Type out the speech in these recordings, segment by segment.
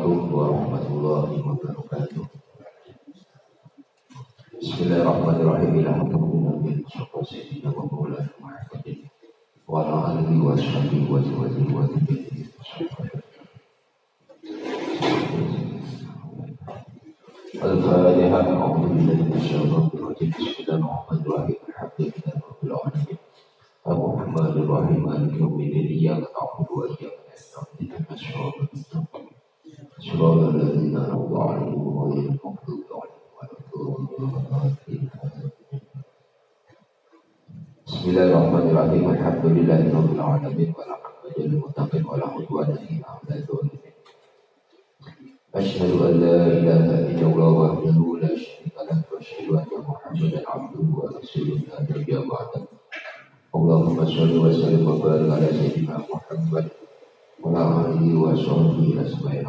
Assalamualaikum warahmatullahi wabarakatuh. Bismillahirrahmanirrahim. Alhamdulillah wa sayyidina wa maulana Muhammadin wa ala alihi wa sahbihi wa tabi'in. Al-Fatihah. A'udzu billahi minasyaitonir rajim. Bismillahirrahmanirrahim. Alhamdulillahi rabbil alamin. Ar-Rahmanir Rahim. Maliki yaumiddin. Iyyaka na'budu wa iyyaka nasta'in. Ihdinas siratal mustaqim. Shiratal ladzina an'amta 'alaihim ghairil maghdubi 'alaihim waladdallin. Bismillahirrahmanirrahim. Alhamdulillahi rabbil alamin wal 'aqibatu lil muttaqin wa la 'udwana illa 'alal zalimin. Asyhadu an la ilaha illallah wahdahu la syarika lahu wa asyhadu anna Muhammadan 'abduhu wa rasuluhu la nabiyya ba'dahu. Allahumma shalli wa sallim wa barik ala sayyidina Muhammad wa ala alihi wa sahbihi ajma'in.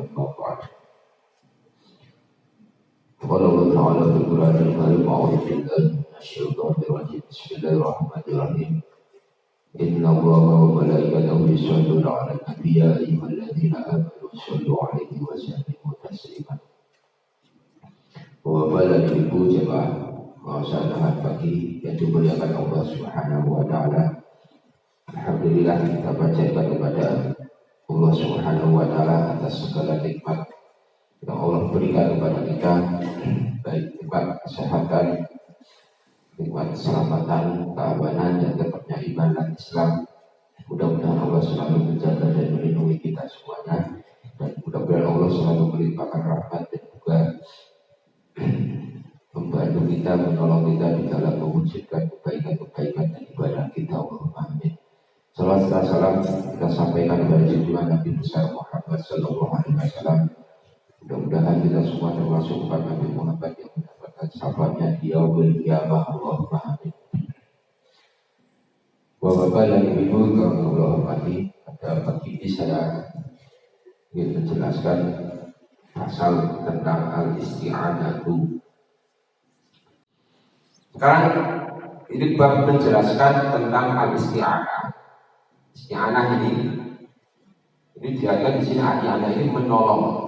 Qala Allah ta'ala fil Qur'anil Karim, a'udzu billahi minasyaitonir rajim. Bismillahirrahmanirrahim. Inna Allaha wa malaikatahu yusholluna 'alan nabiy, ya ayyuhalladzina amanu shollu 'alaihi wa sallimu taslima. Bapak dan Ibu jemaah salat pagi yang dimuliakan Allah Subhanahu wa taala. Alhamdulillah kita panjatkan kepada Allah Subhanahu wa taala atas segala nikmat yang Allah berikan kepada kita, baik nikmat kesehatan, nikmat keselamatan, keamanan, dan tetapnya iman dan Islam. Mudah-mudahan Allah selalu menjaga dan melindungi kita semuanya, dan mudah-mudahan Allah selalu melimpahkan rahmat dan juga membantu kita, menolong kita di dalam mewujudkan kebaikan-kebaikan dan ibadah kita. Allahumma amin. Salawat dan salam kita sampaikan kepada junjungan Nabi besar Muhammad sallallahu alaihi wasallam. Mudah-mudahan kita semua termasuk umat Nabi Muhammad yang mendapatkan syafaatnya di yaumil qiyamah. Allahumma amin. Bapak dan Ibu yang Allah hormati, pada pagi ini saya ingin menjelaskan pasal tentang al-isti'anatu. Sekarang ini bab menjelaskan tentang al-isti'anah. Isti'anah ini diartikan di sini isti'anah ini menolong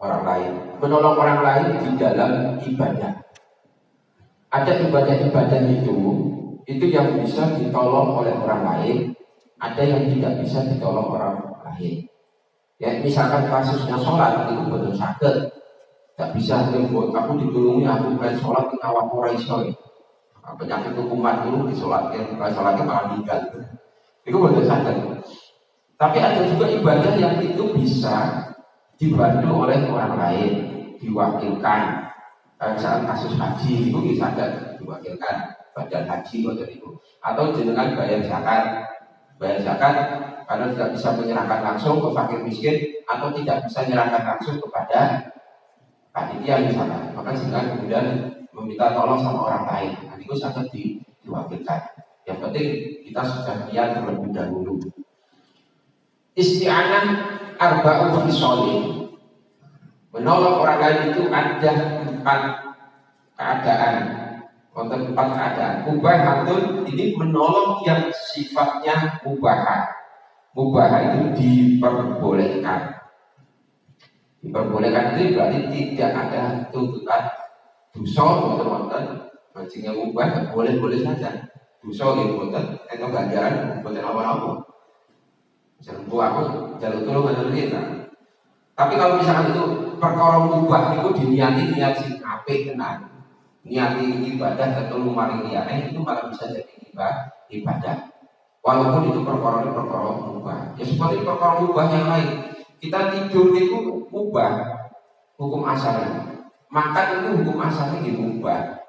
orang lain, menolong orang lain di dalam ibadah. Ada ibadah-ibadah itu yang bisa ditolong oleh orang lain, ada yang tidak bisa ditolong orang lain. Ya, misalkan kasusnya sholat itu betul sakit, tak bisa aku ditolongi, aku main sholat di awak orang Islam. Penyakit hukuman dulu disolatkan, sholatnya malah meninggal. Itu betul sakit. Tapi ada juga ibadah yang itu bisa dibantu oleh orang lain, diwakilkan. Saat kasus haji itu bisa ada diwakilkan badan haji waktu itu, atau dengan bayar zakat karena tidak bisa menyerahkan langsung ke fakir miskin atau tidak bisa menyerahkan langsung kepada panitia misalnya, maka jangan kemudian meminta tolong sama orang lain, nanti itu sangat diwakilkan. Yang penting kita sudah lihat terlebih dahulu. Isti'anah arba'u fisolin, menolong orang lain itu ada empat keadaan. Untuk empat keadaan. Mubahatun ini menolong yang sifatnya mubah. Mubah itu diperbolehkan. Diperbolehkan itu berarti tidak ada tuntutan dosa, teman-teman. Maksudnya mubah boleh-boleh saja. Dosa gitu, itu ganjaran bukan apa-apa. Jangan aku jalur tolong kita. Tapi kalau misalkan itu perkara mubah itu diniati niat sing apik tenan, niati ibadah atau lumari liyane itu malah bisa jadi ibadah. Walaupun itu perkara mubah. Ya seperti perkara mubah yang lain. Kita tidur itu mubah hukum asalnya. Makan itu hukum asalnya mubah.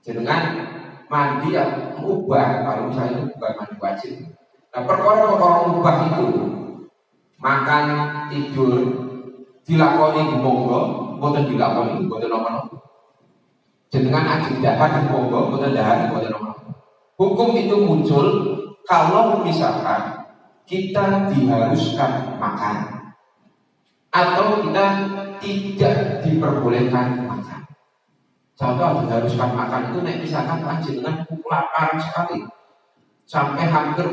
Dengan mandi yang mubah kalau misalnya itu bukan mandi wajib. Nah perkara mubah itu makan, tidur, dilakoni monggo, boten dilakoni boten apa-apa. Dengan ajeng dahar monggo, boten dahar boten apa-apa. Hukum itu muncul kalau misalkan kita diharuskan makan atau kita tidak diperbolehkan makan. Contoh diharuskan makan itu misalkan panjenengan lapar sekali sampai hampir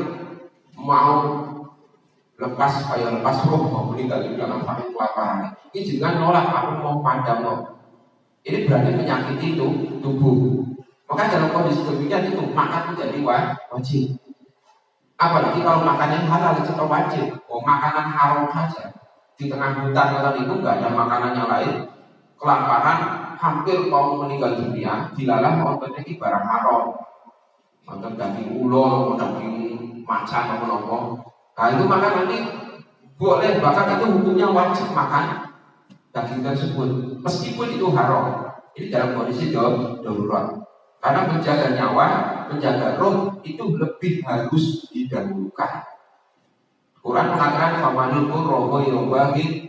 mau lepas kayak lepas roh mau meninggal dunia sampai kelaparan. Ini juga nolak aku mau padam loh. Ini berarti menyakiti itu tubuh. Maka dalam kondisi demikian itu makan menjadi wajib. Apalagi kalau makannya halal itu wajib. Oh, makanan haram saja di tengah hutan kalau itu nggak ada makanan yang lain, kelaparan hampir mau meninggal dunia, dilalah orang ini barang haram. Nonton daging ulo, daging macan, apa-apa. Nah itu makan nanti boleh, bahkan itu hukumnya wajib makan daging tersebut, meskipun itu haram. Ini dalam kondisi darurat. Karena menjaga nyawa, menjaga roh itu lebih harus didahulukan. Quran mengatakan famanul roho yobagin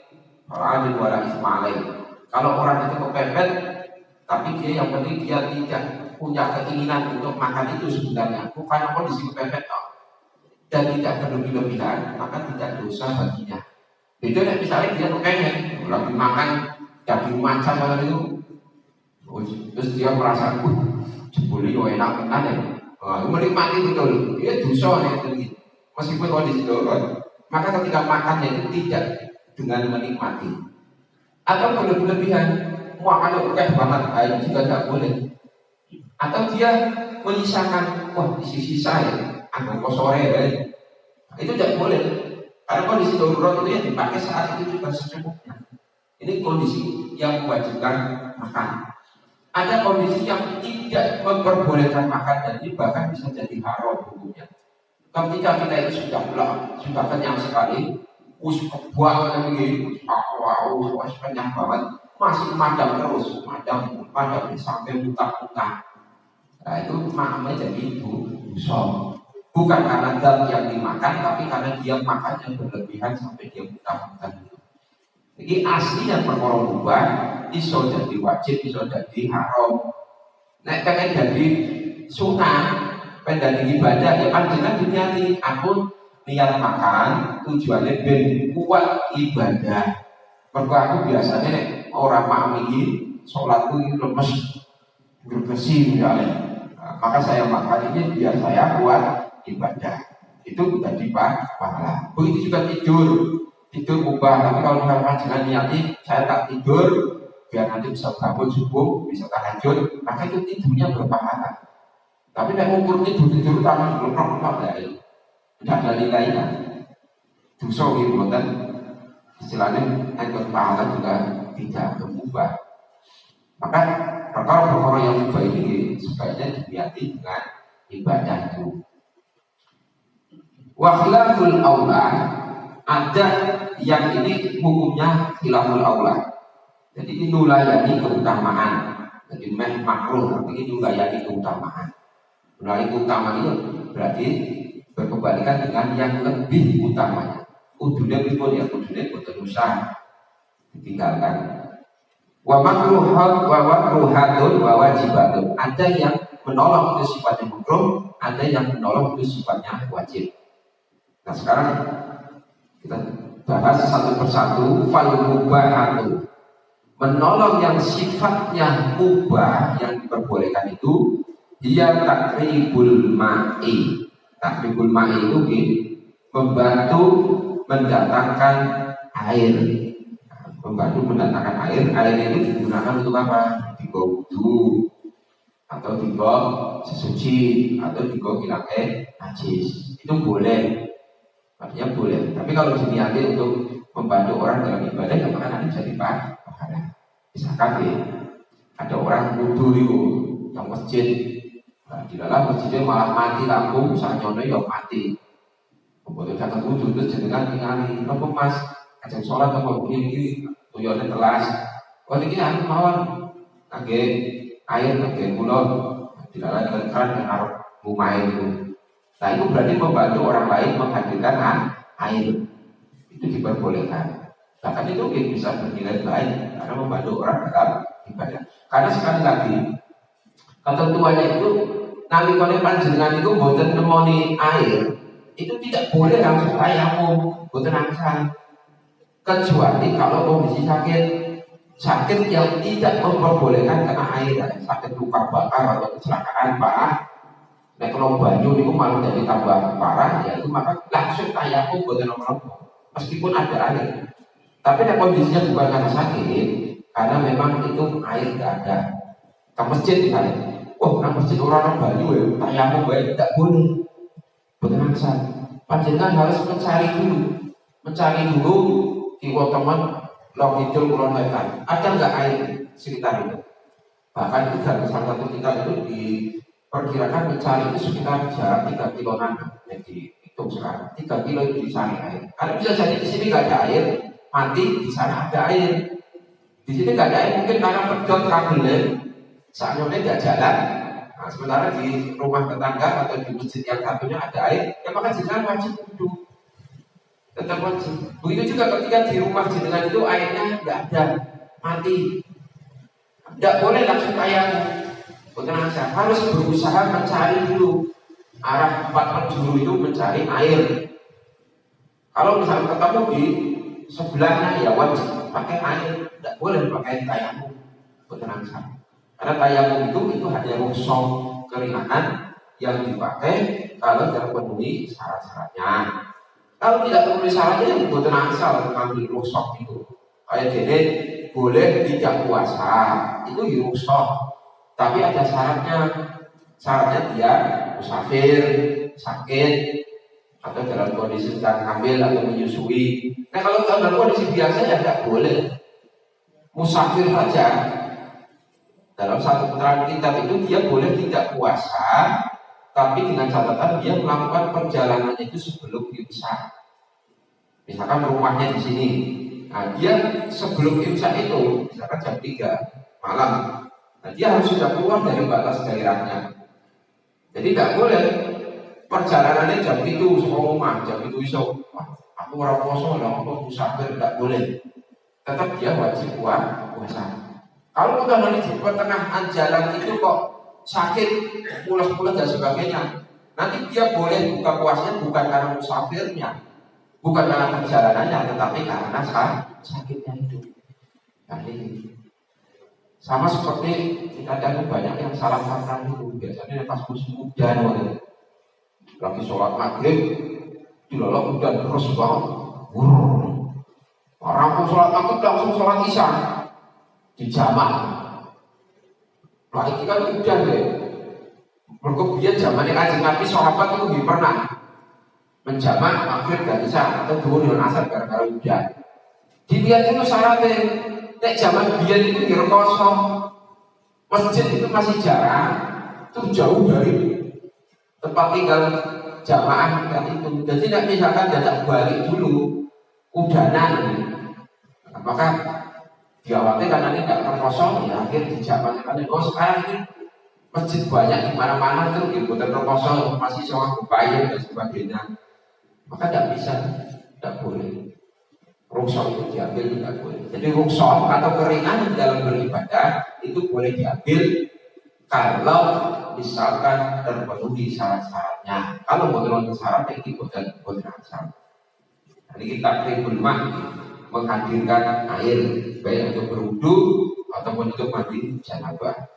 alin wala ismail. Kalau orang itu kepepet, tapi dia yang penting dia tidak punya keinginan untuk makan itu sebenarnya, bukan kondisi kepepet dan tidak berlebih-lebihan, maka tidak dosa baginya. Itu misalnya dia kepengen lagi makan daging macan malam itu, terus dia merasa jebule yo enak tenan ya. Menikmati betul, dia dosa nih meskipun kondisi darurat. Maka ketika makannya itu tidak dengan menikmati atau berlebihan, makannya berkah banget, juga tidak boleh. Atau dia menyisakan, wah sisa ya, agak sore ya. Itu tidak boleh. Karena kondisi darurat itu yang dipakai saat itu juga secukupnya. Ini kondisi yang mewajibkan makan. Ada kondisi yang tidak memperbolehkan makan dan ini bahkan bisa jadi haram hukumnya. Ketika kita itu sudah kenyang sekali, kebuang begini, kenyang banget, masih madam terus, madam sampai muntah-muntah. Nah itu maknanya jadi dosa. Bukan karena zat yang dimakan, tapi karena dia makan yang berlebihan sampai dia muntah-muntah. Jadi aslinya perkara mubah, iso jadi wajib, iso jadi haram. Nek pengen jadi sunah, pengen ibadah ya panjenengan diniati. Aku niat makan tujuannya ben kuat ibadah. Mergo aku biasanya nek ora paham iki salatku iki lemes bersih misalnya. Nah, maka saya makan ini biar saya kuat ibadah. Itu menjadi pahala. Begitu juga tidur ubah. Tapi kalau misalnya panjenengan niati saya tak tidur biar nanti bisa bangun subuh, bisa tahajud, maka itu tidurnya berpahala. Tapi nek ukur tidur tangan blok-blok ya. Tidak ada nilainya. Dosa iki mboten istilahnya engkau pahala juga tidak berubah. Maka perkara-perkara yang mubah ini sebaiknya diniati dengan ibadah itu. Wa khilaful aula, ada yang ini hukumnya khilaful aula. Jadi ini nulayani keutamaan. Jadi makruh, tapi ini nulayani keutamaan. Nulayani keutamaan itu berarti berkebalikan dengan yang lebih utamanya. Kudune pripun ya, kudune boten usah ditinggalkan. Wa makruhatun wa wajibatun. Ada yang menolong itu sifatnya makruh, ada yang menolong itu sifatnya wajib. Nah sekarang kita bahas satu persatu. Fal mubahatu, menolong yang sifatnya mubah yang diperbolehkan itu dia takribul ma'i. Takribul ma'i itu membantu mendatangkan air. Membantu mendatangkan air. Air itu digunakan untuk apa? Digo wudu, atau digo sesuci, atau digo hilangnya najis. Itu boleh. Artinya boleh. Tapi kalau diniati untuk membantu orang dalam ibadah, ya maka nanti jadi pahala. Misalkan ya, ada orang wudu itu yang masjid, nah, di dalam masjidnya malah mati lampu, misalnya ya mati. Kemudian kata wudu terus jenengan tinggali, apa mas, ajak sholat apa begini, tuyulnya telas. Wah ini aku mawon, kage air, kage pulau, di dalam keran yang harus rumah itu. Nah itu berarti membantu orang lain menghadirkan air. Itu diperbolehkan. Bahkan itu bisa bernilai baik karena membantu orang dalam ibadah. Karena sekali lagi ketentuannya itu nanti kalau panjenengan itu boten nemoni air, itu tidak boleh langsung tayamum, boten angsal. Kecuali kalau kondisi sakit yang tidak memperbolehkan kena air, sakit luka bakar atau kecelakaan parah. Nah kalau banyu itu malah jadi tambah parah, ya itu maka langsung tayamum boten nomor. meskipun ada air. Tapi kondisinya bukan karena sakit, karena memang itu air nggak ada. Ke masjid misalnya, wah nang masjid orang Bali ya, tayamum baik tidak boleh. Betul kan? Panjenengan harus mencari dulu kiwa teman lokidul kulon wetan. Ada nggak air sekitar itu? Bahkan itu dari salah satu kitab itu diperkirakan mencari itu sekitar jarak 3 kiloan. Jadi hitung sekarang 3 kilo itu dicari air. Karena bisa jadi di sini nggak ada air, mati di sana ada air. Di sini nggak ada air mungkin karena pedot kabelnya, saatnya nggak jalan. Nah, sementara di rumah tetangga atau di masjid yang satunya ada air, ya maka jenengan wajib wudhu. Tetap wajib. Begitu juga ketika di rumah jenengan itu airnya nggak ada, mati. Tidak boleh langsung tayamum. Betul, harus berusaha mencari dulu arah 4 penjuru itu mencari air. Kalau misalnya ketemu di sebelahnya ya wajib pakai air, tidak boleh pakai tayamum. Betul, karena tayamum itu hanya rukhsah keringanan yang dipakai kalau tidak memenuhi syarat-syaratnya. Kalau tidak memenuhi syaratnya, betul asal mengambil rukhsah itu. Kayak gini, boleh tidak puasa, itu rukhsah. Tapi ada syaratnya. Syaratnya dia musafir, sakit, atau dalam kondisi sedang hamil atau menyusui. Nah kalau dalam kondisi biasa ya tidak boleh. Musafir saja. Dalam satu keterangan kitab itu dia boleh tidak puasa, tapi dengan catatan dia melakukan perjalanannya itu sebelum imsak. Misalkan rumahnya di sini, nah dia sebelum imsak itu, misalkan jam 3 malam, nah dia harus sudah keluar dari batas daerahnya. Jadi tidak boleh perjalanannya jam itu semua rumah, jam itu iso. Aku orang kosong, aku musafir, tidak boleh. Tetap dia wajib puasa. Kalau udah nanti di pertengahan jalan itu kok sakit, pulas-pulas dan sebagainya, nanti dia boleh buka puasanya bukan karena musafirnya, bukan karena perjalanannya, tetapi karena sakitnya itu. Nah ini sama seperti kita ada banyak yang salah paham itu. Biasanya pas musim hujan, lagi sholat maghrib, dilolok hujan terus banget. Orang pun sholat maghrib langsung sholat isya. Di jamak, nah ini kan udah deh. Berkebian zamannya Kanjeng Nabi sahabat itu nggak pernah menjamak maghrib dan isya atau duhur dan asar gara-gara hujan. Dilihat itu syaratnya, nek zaman biyen itu di kosong, masjid itu masih jarang, itu jauh dari tempat tinggal jamaah kan itu. Jadi nek misalkan tidak balik dulu, udanan, maka diawati karena ini nggak terkosong ya akhir di zaman kan sekarang ini masjid banyak di mana-mana tuh di putar terkosong masih soal upaya dan sebagainya, maka tidak bisa, tidak boleh rukhsah itu diambil, tidak boleh. Jadi rukhsah atau keringanan dalam beribadah itu boleh diambil kalau misalkan terpenuhi syarat-syaratnya. Kalau menurut syaratnya itu bukan syarat. Jadi kita tribun menghadirkan air baik untuk berwudu ataupun untuk mandi janabah.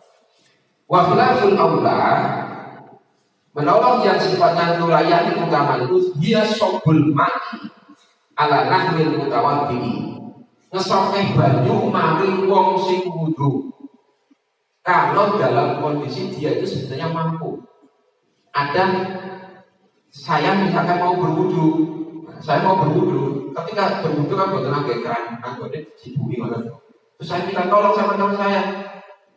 Wa khilaful aula, menolong yang sifatnya nulayani utama itu dia sobul ma'i ala nahmil mutawaddi, ngesokeh banyu mari wong sing wudu. Kalau dalam kondisi dia itu sebenarnya mampu. Ada saya misalkan mau berwudu, ketika berwudu kan buat tenaga keran, anggotnya dicibui malah. Terus saya minta tolong sama teman saya,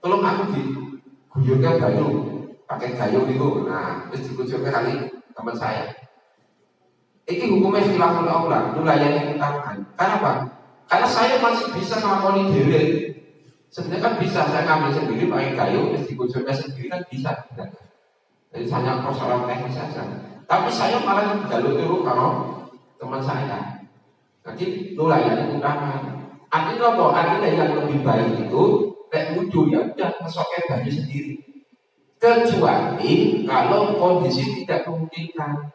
tolong aku diguyurkan banyu, pakai gayung itu, nah terus dikucurkan kali teman saya. Ini hukumnya khilaful aula, nulayani utamakan. Kenapa? Karena saya masih bisa ngelakoni diri. Sebenarnya kan bisa, saya ngambil sendiri pakai gayung, terus dikucurkan sendiri kan bisa. Jadi hanya persoalan teknis saja. Tapi saya malah jalur turun kalau teman saya. Nanti nulayani utama. Artinya apa? Artinya yang lebih baik itu nek wudu ya udah ngesoknya baju sendiri. Kecuali kalau kondisi tidak memungkinkan,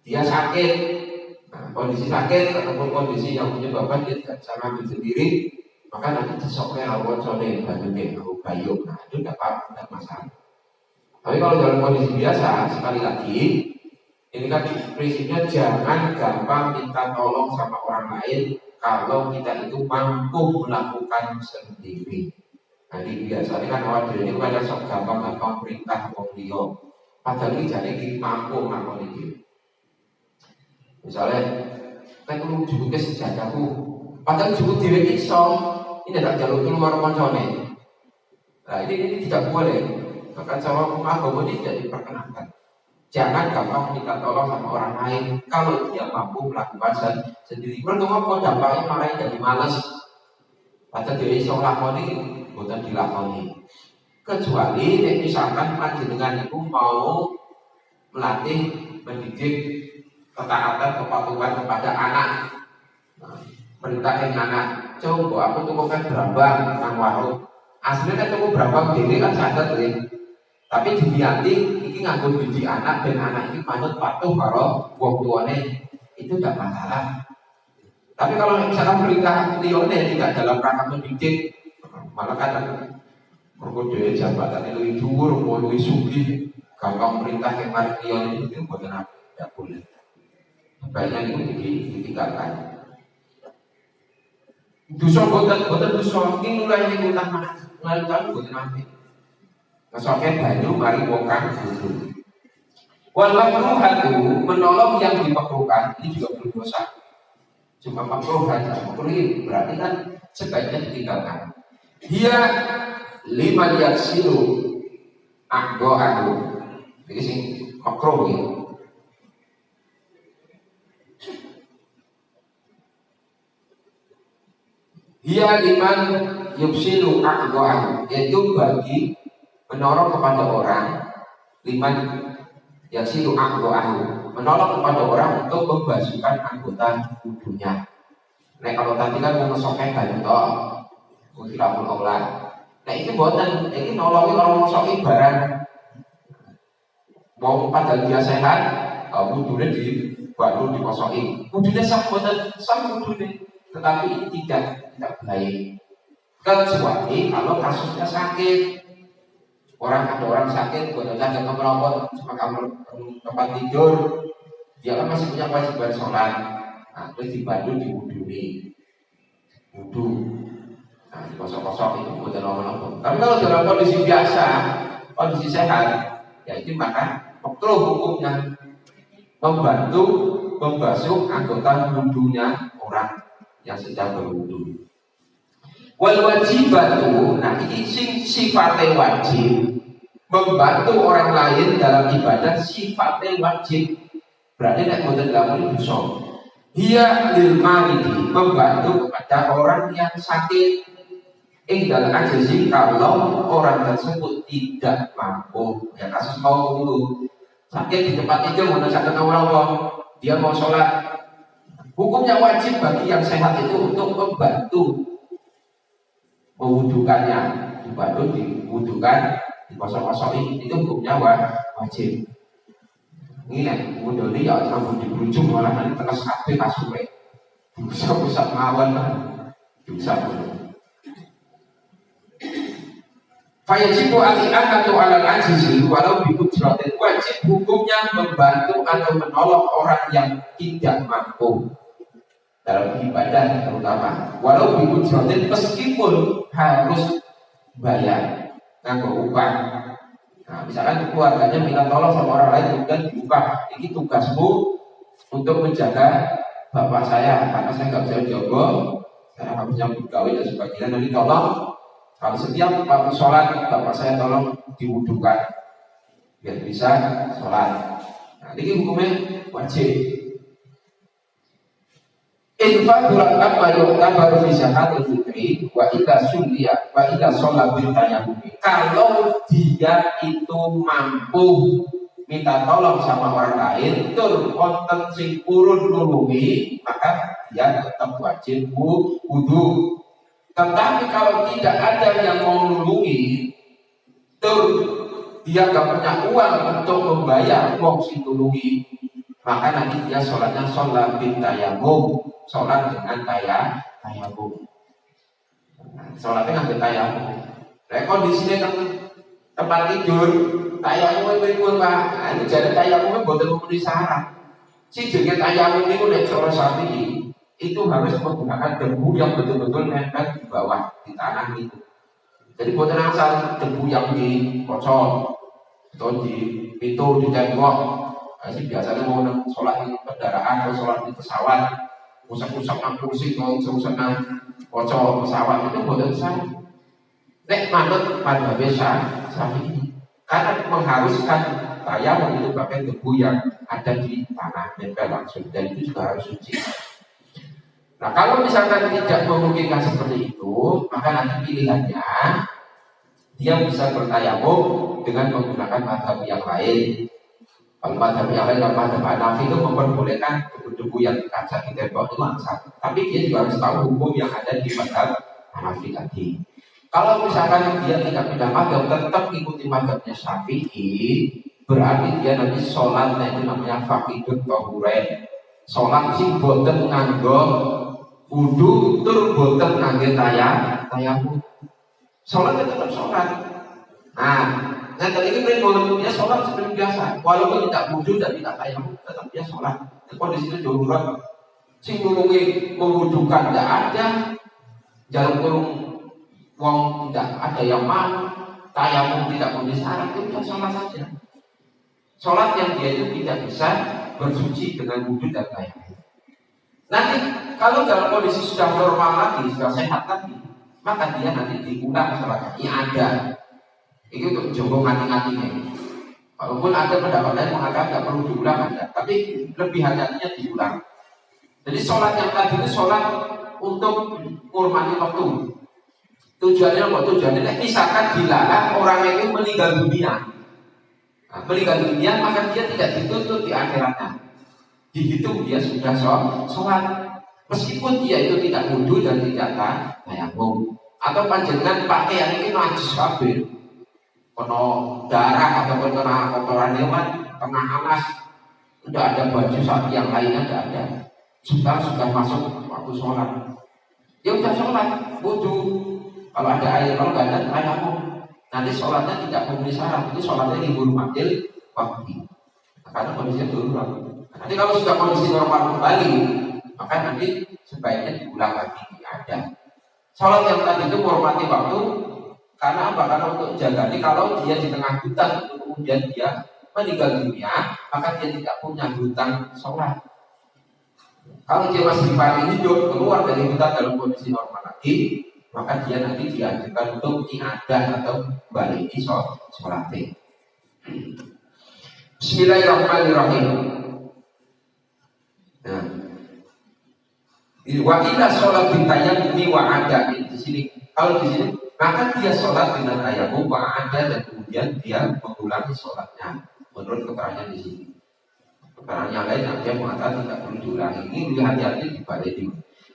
dia sakit, nah, kondisi sakit ataupun kondisi yang menyebabkan dia tidak bisa ngambil sendiri, maka nanti disoknya lawan sore bajunya gayung. Nah itu tidak apa-apa, tidak masalah. Tapi kalau dalam kondisi biasa, sekali lagi Ini kan prinsipnya jangan gampang minta tolong sama orang lain kalau kita itu mampu melakukan sendiri. Nah, ini biasanya kan awal diri ini kan sok gampang-gampang perintah wong liya. Padahal ini jadi kita mampu melakukan ini. Misalnya, kan lu juga sejadaku, padahal juga diri iso, ini tak jalur keluar koncone. Nah ini tidak boleh. Bahkan sama agama ini tidak diperkenankan. Jangan gampang minta tolong sama orang lain kalau dia mampu melakukan sendiri. Kalau kok dampaknya malah jadi malas. Padahal diri iso lakoni, bukan dilakoni. Kecuali misalkan panjenengan itu mau melatih, mendidik ketaatan, kepatuhan kepada anak. Nah, perintahin anak, coba aku tukukan berambang nang warung. Aslinya kan tuku berambang dhewe kan sadar deh. Tapi diniati iki nganggo didik anak dan anak ini manut patuh karo wong tuane, itu tidak masalah. Tapi kalau misalkan perintah lione tidak dalam rangka mendidik, malah kadang perkode jabatan itu dhuwur, mau luwih sugih, gampang perintah yang mari lione itu mboten apa, tidak boleh. Baiknya itu ditinggalkan. Dosa boten dosa iki mulai niku utama, mulai tahun boten apik. Ngesoke banyu mari wong kang bodho. Wal makruhatu menolong yang dimakruhkan ini juga berdosa. Cuma makruh saja, makruh ini berarti kan sebaiknya ditinggalkan. Dia lima yaksilu aqdo'ahu. Jadi sing makruh ini. Dia liman yufsilu aqdo'ahu, yaitu bagi menolong kepada orang, liman yufsilu aqdo'ahu, menolong kepada orang untuk membasuhkan anggota tubuhnya. Nah kalau tadi kan mengesoknya banyak toh, khilaful aula. Nah ini buatan, ini nolongi orang mengesoki barang. Mau padahal dia sehat, wudhunya di baru dikosoki. Wudhunya sah buatan, sah wudhunya. Tetapi ini tidak baik. Kecuali kalau kasusnya sakit. Ada orang sakit, bukan sakit kemerokok, cuma kamar tempat tidur, dia kan masih punya kewajiban sholat. Nah, terus dibantu diwudhui, wudhu. Nah, kosong-kosong itu bukan apa-apa. Tapi kalau dalam kondisi biasa, kondisi sehat, ya itu maka makruh hukumnya membantu membasuh anggota wudhunya orang yang sedang berwudhu. Wal wajibatu, nah ini sifatnya wajib. Membantu orang lain dalam ibadah sifatnya wajib. Berarti nek mboten dilakukan dosa. Dia lil maridi, membantu kepada orang yang sakit. Dalam ajizi kalau orang tersebut tidak mampu. Ya kasus mau dulu sakit di tempat itu, mana sakit awal-awal, dia mau sholat. Hukumnya wajib bagi yang sehat itu untuk membantu mewudukannya, dibantu diwudukan, dikosong-kosongin, itu hukumnya wajib. Ini ya, wudhu ini ya cuma diberujung malah nanti terus kabeh kasure. Bisa mawon kan, bisa. Fayajibu al-i'anatu 'alal ajizi walau bi ujratin, wajib hukumnya membantu atau menolong orang yang tidak mampu dalam ibadah terutama, walau bi ujratin, meskipun harus bayar nganggo upah. Nah, misalkan keluarganya minta tolong sama orang lain kemudian diupah, ini tugasmu untuk menjaga bapak saya karena saya nggak bisa jaga, saya nggak punya pegawai dan sebagainya, nanti tolong kalau setiap waktu sholat bapak saya tolong diwudukan biar bisa sholat. Nah, ini hukumnya wajib. Infadul amma yu'tabaru fi zakatul fitri wa idza sulliya wa idza shalla bil tayammum. Kalau dia itu mampu minta tolong sama orang lain, tur wonten sing purun nulungi, maka dia tetap wajib wudu. Tetapi kalau tidak ada yang mau nulungi, tur dia gak punya uang untuk membayar wong sing nulungi, maka nanti dia sholatnya sholat bin tayammum, sholat dengan tayammum. Sholatnya dengan tayammum. Nah, kondisinya kan tempat tidur, tayamum pripun Pak? Nah, ini jadi tayamum boten memenuhi syarat. Si jenenge tayamum niku nek cara Syafi'i itu harus menggunakan debu yang betul-betul nempel di bawah di tanah itu. Jadi boten asal debu yang dikocok atau di pintu di tembok. Nah, sih biasanya mau sholat di kendaraan atau sholat di pesawat, usap-usap kursi atau usap kocok pesawat itu boten sah. Nek manut pada biasa Syafi'i karena mengharuskan tayamum itu pakai debu yang ada di tanah nempel langsung dan itu juga harus suci. Nah kalau misalkan tidak memungkinkan seperti itu, maka nanti pilihannya dia bisa bertayamum dengan menggunakan mazhab yang lain. Kalau mazhab yang lain, kalau mazhab Hanafi itu memperbolehkan debu-debu yang dikaca di tembok itu langsung. Tapi dia juga harus tahu hukum yang ada di mazhab Hanafi tadi. Kalau misalkan dia tidak pindah mazhab, tetap ikuti mazhabnya Syafi'i, berarti dia nanti sholatnya itu namanya faqidut tahuren. Sholat sing boten nganggo wudu tur boten ngangge tayamum. Sholatnya tetap sholat. Nah, ini pripun dia sholat seperti biasa, walaupun tidak wudu dan tidak tayamum, tetap dia sholat. Kondisinya darurat, sing nulungi mewudukan tidak ada, jarum kurung wong tidak ada yang mau, tayamum tidak memenuhi syarat, itu sudah sholat saja. Sholat yang dia itu tidak bisa bersuci dengan wudu dan tayamum. Nanti kalau dalam kondisi sudah normal lagi, sudah sehat lagi, maka dia nanti diulang sholatnya. Ini ada, itu untuk jombong hati-hatinya. Walaupun ada pendapat lain mengatakan tidak perlu diulang ada, tapi lebih hati-hatinya diulang. Jadi sholat yang tadi itu sholat untuk menghormati waktu. Tujuannya apa? Tujuannya misalkan dilarang orang itu meninggal dunia. Nah, meninggal dunia maka dia tidak dituntut di akhiratnya. Dihitung dia sudah sholat. Meskipun dia itu tidak wudu dan tidak tayamum. Atau panjenengan pakaian ini najis kabeh. Kena darah ataupun kena kotoran hewan, kena anas. Tidak ada baju sapi yang lainnya tidak ada. Sudah masuk waktu sholat. Ya udah sholat, wudu. Kalau ada air, kalau nggak ada tayamum, nanti sholatnya tidak memenuhi syarat. Itu sholatnya dihormatil waktu. Karena kondisinya darurat. Nanti kalau sudah kondisi normal kembali, maka nanti sebaiknya diulang lagi. Ada sholat yang tadi itu menghormati waktu. Karena apa? Karena untuk menjaga. Kalau dia di tengah hutan, kemudian dia meninggal dunia, maka dia tidak punya hutan sholat. Kalau dia masih di pagi hidup, keluar dari hutan dalam kondisi normal lagi, maka dia nanti dianjurkan untuk iadah atau balik di sholatnya. Bismillahirrahmanirrahim. Nah, wa ila sholat bintayamumi wa ada di sini. Kalau di sini, maka dia sholat dengan tayamum wa ada dan kemudian dia mengulangi sholatnya. Menurut keterangan di sini. Keterangan yang lain dia mengatakan tidak perlu diulangi. Ini hati-hati dibalik di.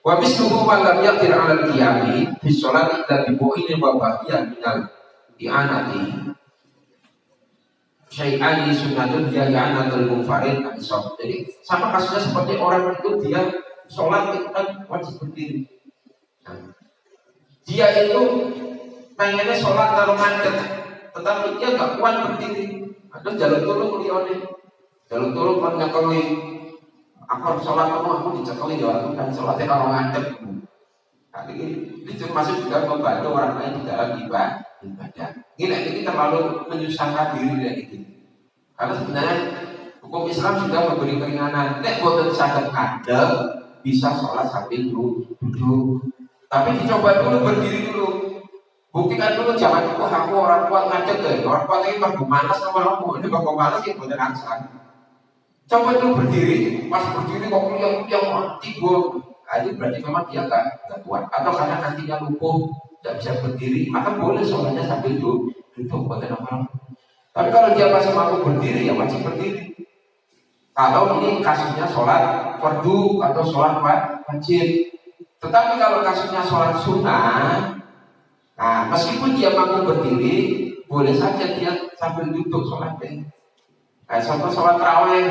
Wa misluhu wa lam yaqdir 'ala al-qiyami fi sholati illa bi mu'inin wa baqiyan minal i'anati syai'ani sunnatun ya i'anatul munfarid an shaf. Jadi sama kasusnya seperti orang itu dia sholat itu kan wajib berdiri. Nah, dia itu pengennya sholat kalau mandek, tetapi dia nggak kuat berdiri. Ada jalan tolong lione, jalan tolong kan nyakali. Aku sholat aku dicekali ya, aku kan sholatnya kalau ngadep. Nah, ini termasuk juga membantu orang lain di dalam ibadah. Ini terlalu menyusahkan diri dari itu. Karena sebenarnya hukum Islam sudah memberi keringanan. Nek boten saged ngadep bisa sholat sambil duduk. Tapi dicoba dulu berdiri dulu. Buktikan dulu jangan aku orang kuat ngadep deh. Orang kuat ini bagus manas sama aku. Ini bagus manas yang boten aksan. Coba dulu berdiri, pas berdiri kok yang timbul, itu berarti memang dia nggak kuat. Atau karena kakinya lumpuh, tidak bisa berdiri, maka boleh sholatnya sambil duduk bukan apa. Tapi kalau dia masih mampu berdiri, ya wajib berdiri. Kalau ini kasusnya sholat fardu atau sholat wajib. Tetapi kalau kasusnya sholat sunnah, nah meskipun dia mampu berdiri, boleh saja dia sambil duduk sholatnya. Kayak contoh sholat tarawih,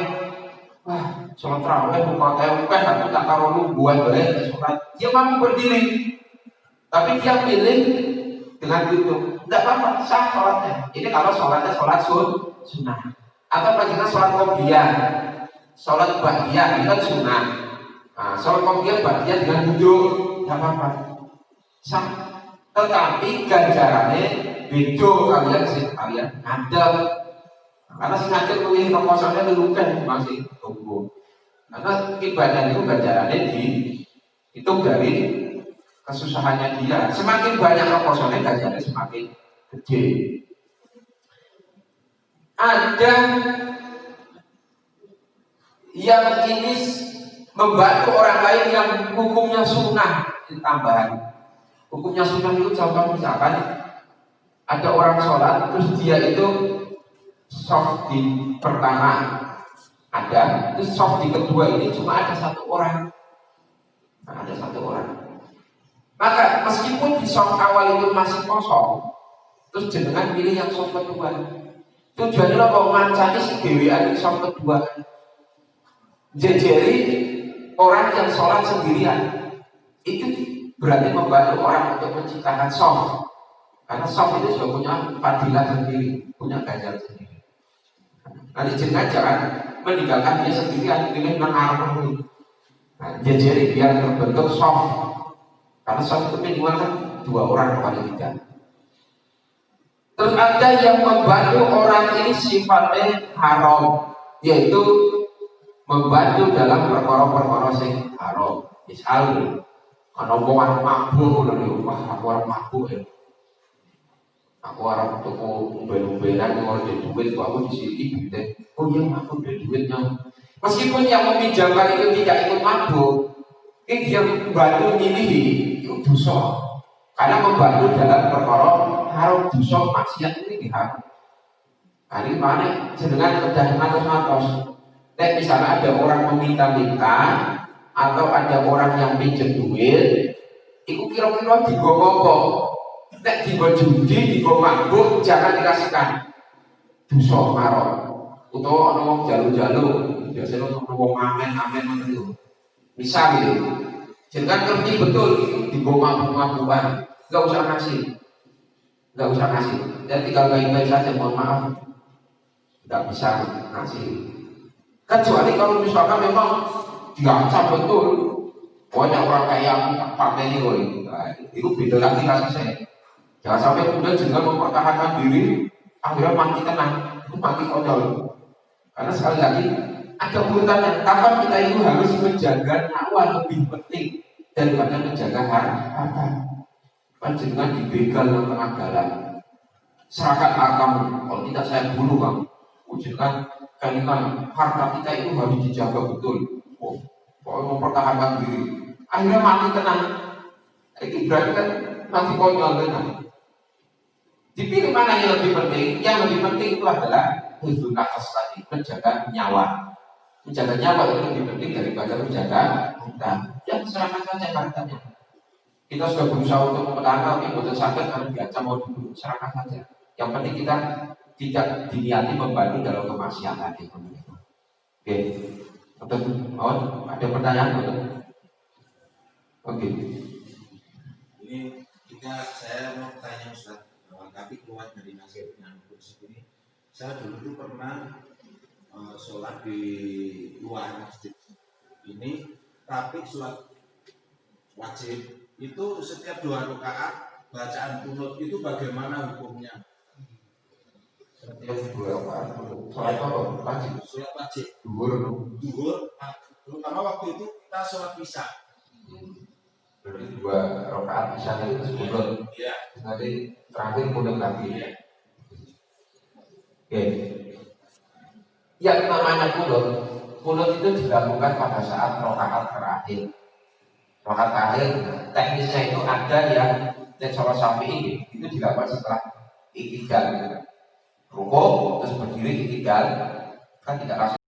wah sholat tarawih bukan aku tak taruh nungguan boleh sholat, dia mampu berdiri, tapi dia pilih dengan duduk. Tidak apa-apa, sah sholatnya. Ini kalau sholatnya sholat sunnah. Atau panjenengan sholat qobliyah, sholat ba'diyah ini kan sunnah. Nah, sholat qobliyah ba'diyah dengan duduk, tidak apa-apa, sah. Tetapi ganjarannya beda kalian ngadep. Karena si ngadep lebih rokosanya lelukan masih tunggu. Karena ibadah itu ganjarannya dihitung dari kesusahannya dia. Semakin banyak rokosanya ganjarannya semakin gede. Ada yang ini membantu orang lain yang hukumnya sunnah tambahan. Hukumnya sunnah itu contoh misalkan ada orang sholat terus dia itu soft di pertama ada, terus soft di kedua ini cuma ada satu orang. Nah, ada satu orang. Maka meskipun di soft awal itu masih kosong, terus jenengan pilih yang soft kedua. Tujuannya lo mau mancani si dewean di soft kedua. Jejeri orang yang sholat sendirian itu berarti membantu orang untuk menciptakan soft. Karena soft itu sudah punya fadilah sendiri, punya ganjaran sendiri. Nanti jangan meninggalkan dia sendirian, pilih non harmoni. Nah, jadi biar terbentuk soft. Karena soft itu minimal kan 2 orang paling tidak. Terus ada yang membantu orang ini sifatnya haram, yaitu membantu dalam perkara-perkara yang haram. Misalnya ana wong mabuk lho, wah aku arep mabuk ya. Aku arep tuku umbel-umbelan ngono di duit kok aku disiki duite. Oh iya aku duit duitnya. Meskipun yang meminjamkan itu tidak ikut mabuk, ini dia membantu nyilihi itu dosa. Karena membantu dalam perkara haram dosa maksiat ini haram. Hari mana jenengan kerja ngatos-ngatos. Nek misalnya ada orang meminta-minta atau ada orang yang pinjam duit, itu kira-kira digo apa? Nek digo judi, digo mabuk, jangan dikasihkan. Dosa haram. Utawa ana wong jalu-jalu, biasanya ana wong amen-amen itu. Misal gitu. Jangan ngerti betul digo mabuk-mabukan, enggak usah ngasih. Enggak usah ngasih. Dan tinggal baik-baik saja, mohon maaf. Enggak bisa ngasih. Kecuali kalau misalkan memang diancam betul, banyak orang kayak aku tak pakai ini loh. Nah, itu beda lagi kasusnya. Jangan sampai kemudian juga mempertahankan diri, akhirnya mati tenang, itu mati konyol. Karena sekali lagi ada urutannya. Kapan kita itu harus menjaga nyawa lebih penting daripada menjaga harta. Panjenengan dibegal di tengah jalan, serahkan hartamu. Kalau tidak saya bunuh kamu. Wujudkan kalimat harta kita itu harus dijaga betul. Kalau mempertahankan diri, akhirnya mati tenang. Itu berarti kan mati konyol tenang. Dipilih mana yang lebih penting? Yang lebih penting itu adalah hifdzun nafas tadi, menjaga nyawa. Menjaga nyawa itu lebih penting daripada menjaga harta. Ya serahkan saja hartanya. Kita sudah berusaha untuk mempertahankan, tapi betul sakit karena diancam mau dibunuh. Serahkan saja. Yang penting kita tidak diniati membantu dalam kemaksiatan itu. Oke. Oh, ada pertanyaan betul? Oke. Ini saya mau tanya Ustaz, tapi keluar dari nasihatnya sendiri. Saya dulu tuh pernah sholat di luar masjid ini, tapi sholat wajib itu setiap 2 rakaat bacaan kunut itu bagaimana hukumnya? Setiap 2 rakaat sholat apa? Wajib. Sholat wajib. Duhur. Terutama waktu itu kita sholat isya. Berarti 2 rakaat isya itu sebelum. Iya. Nanti terakhir kunut lagi. Iya. Oke. Yang namanya kunut itu dilakukan pada saat rakaat terakhir. Rakaat terakhir teknisnya itu ada yang sholat Syafi'i itu dilakukan setelah iktidal. Rukuk terus berdiri iktidal, kan tidak langsung